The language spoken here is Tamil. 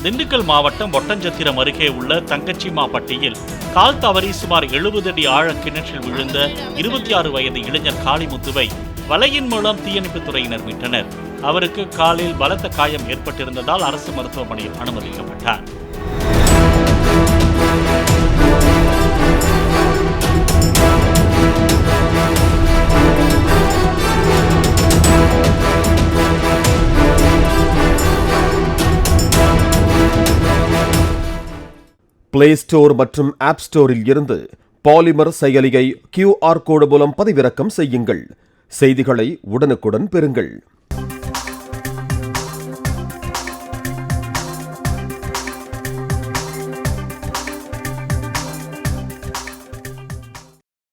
திண்டுக்கல் மாவட்டம் ஒட்டஞ்சத்திரம் அருகே உள்ள தங்கச்சிமாப்பட்டியில் கால் தவறி சுமார் 70 அடி ஆழ கிணற்றில் விழுந்த 26 வயது இளைஞர் காளிமுத்துவை வலையின் மூலம் தீயணைப்புத் துறையினர் மீட்டனர். அவருக்கு காலில் பலத்த காயம் ஏற்பட்டிருந்ததால் அரசு மருத்துவமனையில் அனுமதிக்கப்பட்டார். பிளே ஸ்டோர் மற்றும் ஆப் ஸ்டோரில் இருந்து பாலிமர் செயலியை QR கோடு மூலம் பதிவிறக்கம் செய்யுங்கள். செய்திகளை உடனுக்குடன் பெறுங்கள்.